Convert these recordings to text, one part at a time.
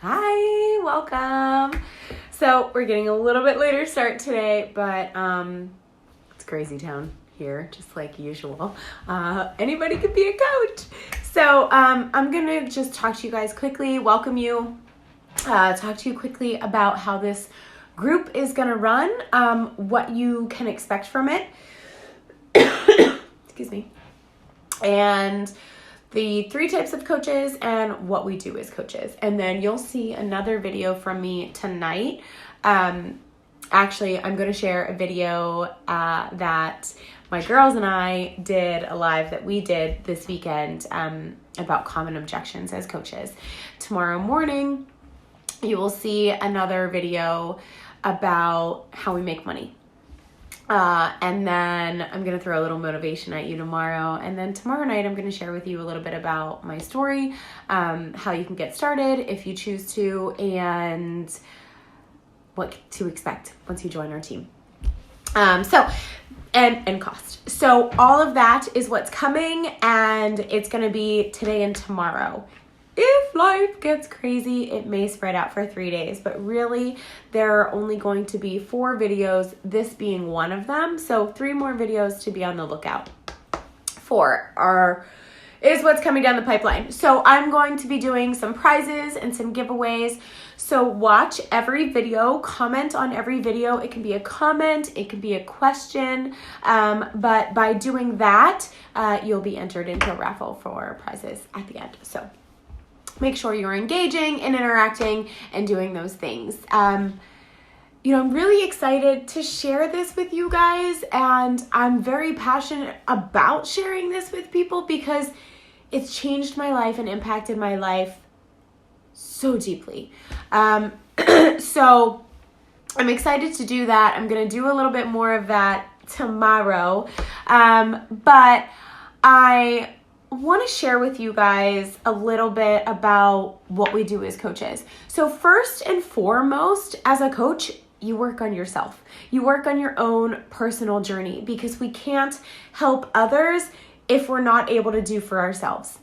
Hi, welcome. So we're getting a little bit later start today, but it's crazy town here, just like usual. Anybody could be a coach. So I'm gonna just talk to you guys quickly, welcome you, talk to you quickly about how this group is gonna run, what you can expect from it. Excuse me. And the 3 types of coaches and what we do as coaches. And then you'll see another video from me tonight. Actually, I'm going to share a video that my girls and I did, a live that we did this weekend about common objections as coaches. Tomorrow morning, you will see another video about how we make money. And then I'm going to throw a little motivation at you tomorrow. And then tomorrow night, I'm going to share with you a little bit about my story, how you can get started if you choose to, and what to expect once you join our team. And cost. So all of that is what's coming, and it's going to be today and tomorrow. If life gets crazy, it may spread out for 3 days, but really there are only going to be 4 videos, this being one of them. So 3 more videos to be on the lookout for is what's coming down the pipeline. So I'm going to be doing some prizes and some giveaways. So watch every video, comment on every video. It can be a comment, it can be a question, but by doing that, you'll be entered into a raffle for prizes at the end. So make sure you're engaging and interacting and doing those things. I'm really excited to share this with you guys, and I'm very passionate about sharing this with people because it's changed my life and impacted my life so deeply. So I'm excited to do that. I'm going to do a little bit more of that tomorrow. But I want to share with you guys a little bit about what we do as coaches. So first and foremost, as a coach, you work on yourself. You work on your own personal journey, because we can't help others if we're not able to do for ourselves.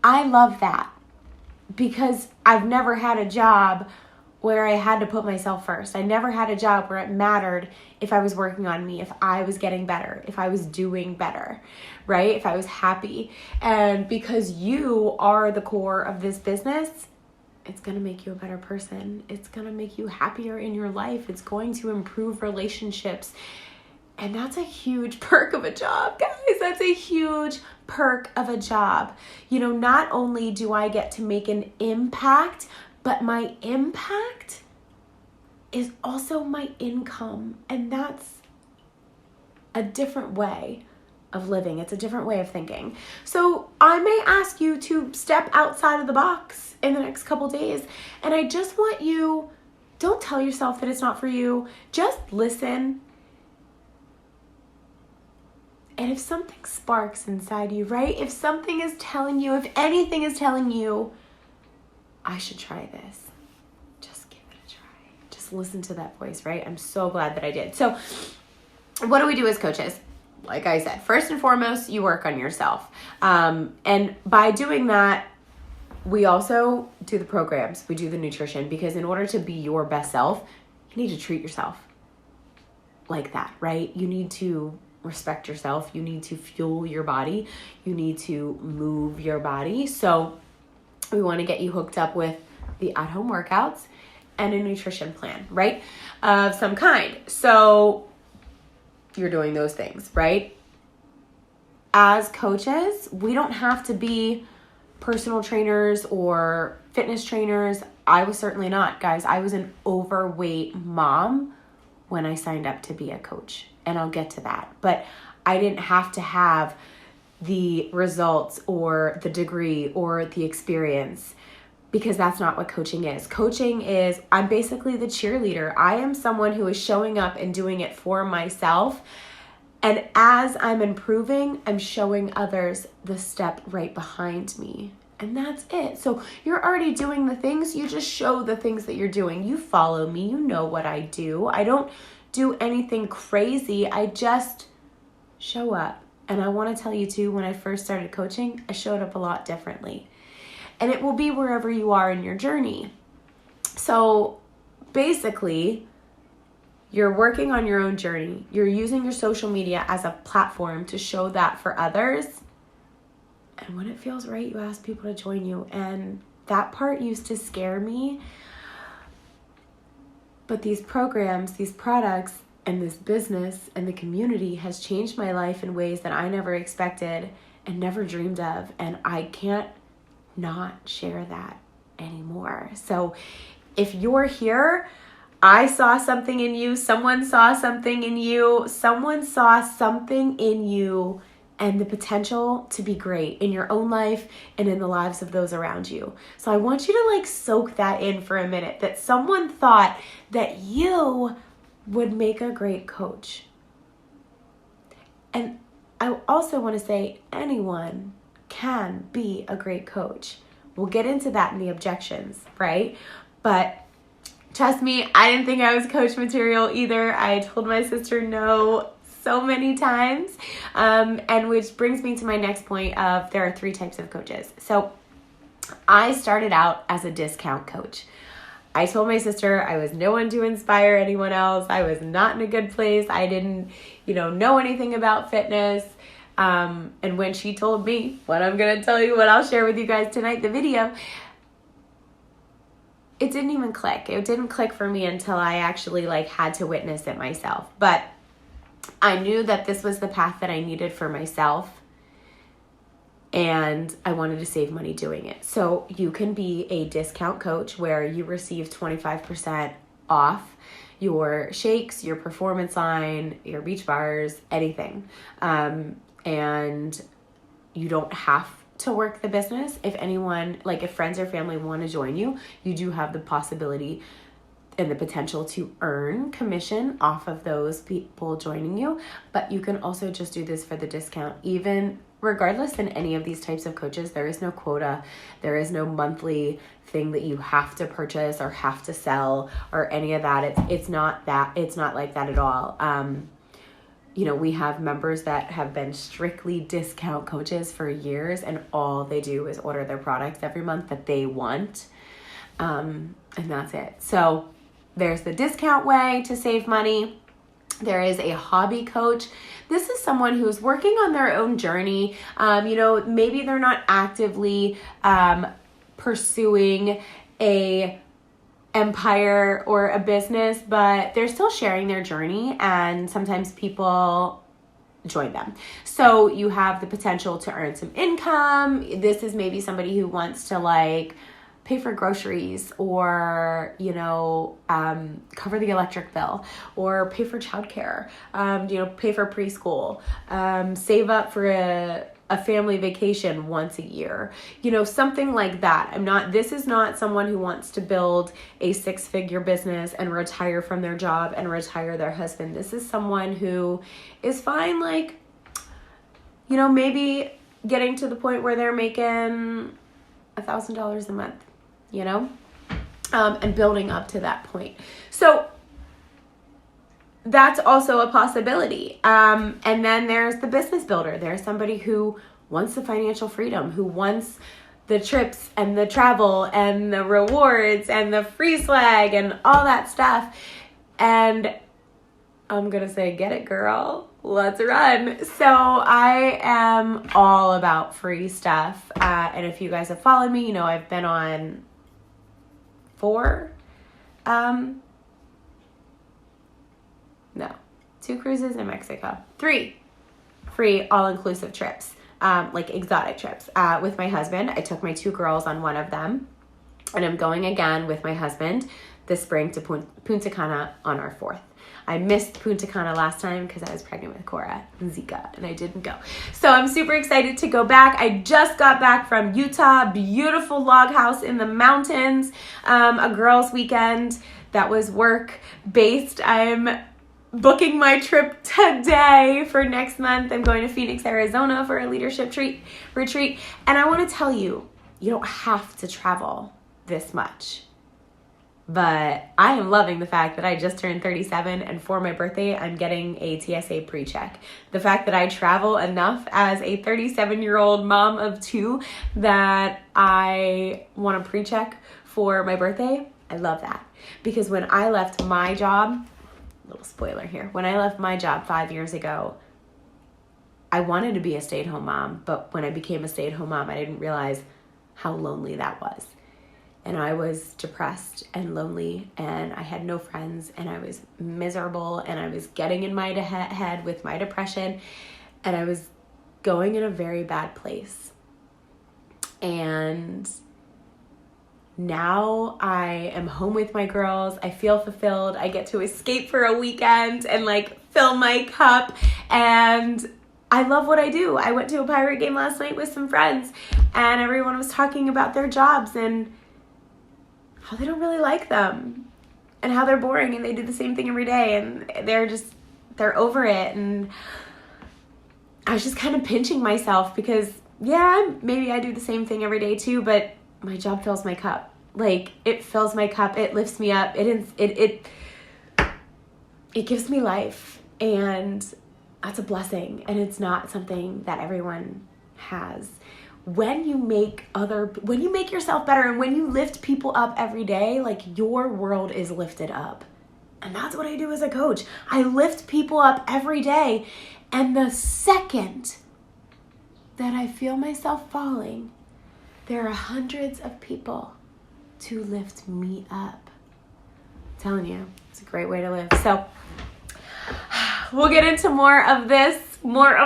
I love that because I've never had a job where I had to put myself first. I never had a job where it mattered if I was working on me, if I was getting better, if I was doing better, right? If I was happy. And because you are the core of this business, it's going to make you a better person. It's going to make you happier in your life. It's going to improve relationships. And that's a huge perk of a job, guys. That's a huge perk of a job. Not only do I get to make an impact, but my impact is also my income. And that's a different way of living. It's a different way of thinking. So I may ask you to step outside of the box in the next couple days. And I just want you, don't tell yourself that it's not for you. Just listen. And if something sparks inside you, right? If something is telling you, if anything is telling you, I should try this, just give it a try. Just listen to that voice, right? I'm so glad that I did. So what do we do as coaches? Like I said, first and foremost, you work on yourself. And by doing that, we also do the programs. We do the nutrition, because in order to be your best self, you need to treat yourself like that, right? You need to respect yourself. You need to fuel your body. You need to move your body. So we want to get you hooked up with the at-home workouts and a nutrition plan, right? Of some kind. So you're doing those things, right? As coaches, we don't have to be personal trainers or fitness trainers. I was certainly not, guys. I was an overweight mom when I signed up to be a coach, and I'll get to that. But I didn't have to have the results or the degree or the experience, because that's not what coaching is. Coaching is, I'm basically the cheerleader. I am someone who is showing up and doing it for myself. And as I'm improving, I'm showing others the step right behind me. And that's it. So you're already doing the things. You just show the things that you're doing. You follow me. You know what I do. I don't do anything crazy. I just show up. And I want to tell you too, when I first started coaching, I showed up a lot differently. and it will be wherever you are in your journey. So basically, you're working on your own journey. You're using your social media as a platform to show that for others. And when it feels right, you ask people to join you. And that part used to scare me. But these programs, these products, and this business and the community has changed my life in ways that I never expected and never dreamed of. And I can't not share that anymore. So if you're here, I saw something in you, someone saw something in you, someone saw something in you and the potential to be great in your own life and in the lives of those around you. So I want you to soak that in for a minute, that someone thought that you would make a great coach. And I also want to say anyone can be a great coach. We'll get into that in the objections, right? But trust me, I didn't think I was coach material either. I told my sister no so many times. And which brings me to my next point of there are 3 types of coaches. So I started out as a discount coach. I told my sister I was no one to inspire anyone else. I was not in a good place. I didn't, know anything about fitness. And when she told me what I'm going to tell you, what I'll share with you guys tonight, the video, it didn't even click. It didn't click for me until I actually had to witness it myself. But I knew that this was the path that I needed for myself. And I wanted to save money doing it. So you can be a discount coach where you receive 25% off your shakes, your performance line, your beach bars, anything. And you don't have to work the business. If anyone, if friends or family want to join you, you do have the possibility and the potential to earn commission off of those people joining you. But you can also just do this for the discount. Even regardless in any of these types of coaches, there is no quota. There is no monthly thing that you have to purchase or have to sell or any of that. It's not that. It's not like that at all. We have members that have been strictly discount coaches for years, and all they do is order their products every month that they want. And that's it. So there's the discount way to save money. There is a hobby coach. This is someone who's working on their own journey. Maybe they're not actively pursuing a empire or a business, but they're still sharing their journey, and sometimes people join them. So you have the potential to earn some income. This is maybe somebody who wants to pay for groceries or, cover the electric bill or pay for childcare, pay for preschool, save up for a family vacation once a year, something like that. This is not someone who wants to build a 6-figure business and retire from their job and retire their husband. This is someone who is fine, maybe getting to the point where they're making $1,000 a month, and building up to that point. So that's also a possibility. And then there's the business builder. There's somebody who wants the financial freedom, who wants the trips and the travel and the rewards and the free swag and all that stuff. And I'm going to say, get it, girl. Let's run. So I am all about free stuff. And if you guys have followed me, I've been on 4, 2 cruises in Mexico, 3 free all-inclusive trips, exotic trips with my husband. I took my 2 girls on one of them, and I'm going again with my husband this spring to Punta Cana on our 4th. I missed Punta Cana last time because I was pregnant with Cora and Zika, and I didn't go. So I'm super excited to go back. I just got back from Utah, beautiful log house in the mountains, a girls' weekend that was work-based. I'm booking my trip today for next month. I'm going to Phoenix, Arizona for a leadership retreat. And I want to tell you, you don't have to travel this much. But I am loving the fact that I just turned 37, and for my birthday, I'm getting a TSA pre-check. The fact that I travel enough as a 37-year-old mom of 2 that I want a pre-check for my birthday, I love that. Because when I left my job, little spoiler here, when I left my job 5 years ago, I wanted to be a stay-at-home mom, but when I became a stay-at-home mom, I didn't realize how lonely that was. And I was depressed and lonely, and I had no friends, and I was miserable, and I was getting in my head with my depression, and I was going in a very bad place. And now I am home with my girls. I feel fulfilled. I get to escape for a weekend and like fill my cup, and I love what I do. I went to a Pirate game last night with some friends, and everyone was talking about their jobs and how they don't really like them and how they're boring and they do the same thing every day and they're over it. And I was just kind of pinching myself because, yeah, maybe I do the same thing every day too, but my job fills my cup. Like, it fills my cup. It lifts me up. It gives me life, and that's a blessing, and it's not something that everyone has. When you make yourself better and when you lift people up every day, like, your world is lifted up. And that's what I do as a coach. I lift people up every day. And the second that I feel myself falling, there are hundreds of people to lift me up. I'm telling you, it's a great way to live. So we'll get into more of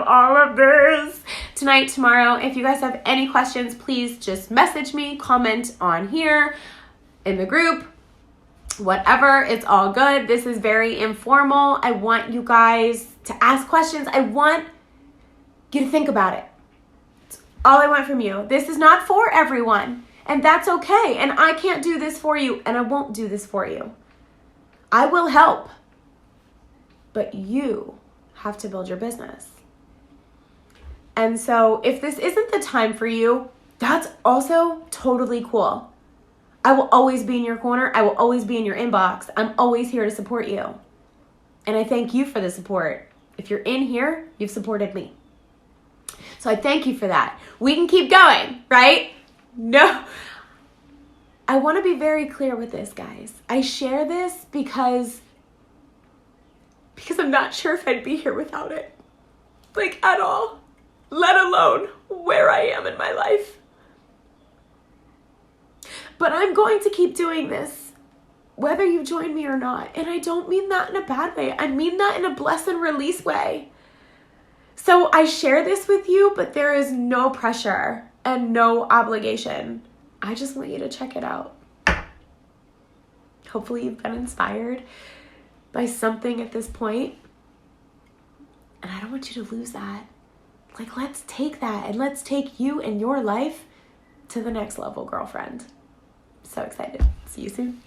all of this tonight, tomorrow. If you guys have any questions, please just message me, comment on here, in the group, whatever. It's all good. This is very informal. I want you guys to ask questions. I want you to think about it. It's all I want from you. This is not for everyone, and that's okay. And I can't do this for you, and I won't do this for you. I will help, but you have to build your business. And so if this isn't the time for you, that's also totally cool. I will always be in your corner. I will always be in your inbox. I'm always here to support you. And I thank you for the support. If you're in here, you've supported me. So I thank you for that. We can keep going, right? No. I want to be very clear with this, guys. I share this because I'm not sure if I'd be here without it. Like, at all. Let alone where I am in my life. But I'm going to keep doing this, whether you join me or not. And I don't mean that in a bad way. I mean that in a bless and release way. So I share this with you, but there is no pressure and no obligation. I just want you to check it out. Hopefully you've been inspired by something at this point. And I don't want you to lose that. Like, let's take that and let's take you and your life to the next level, girlfriend. So excited. See you soon.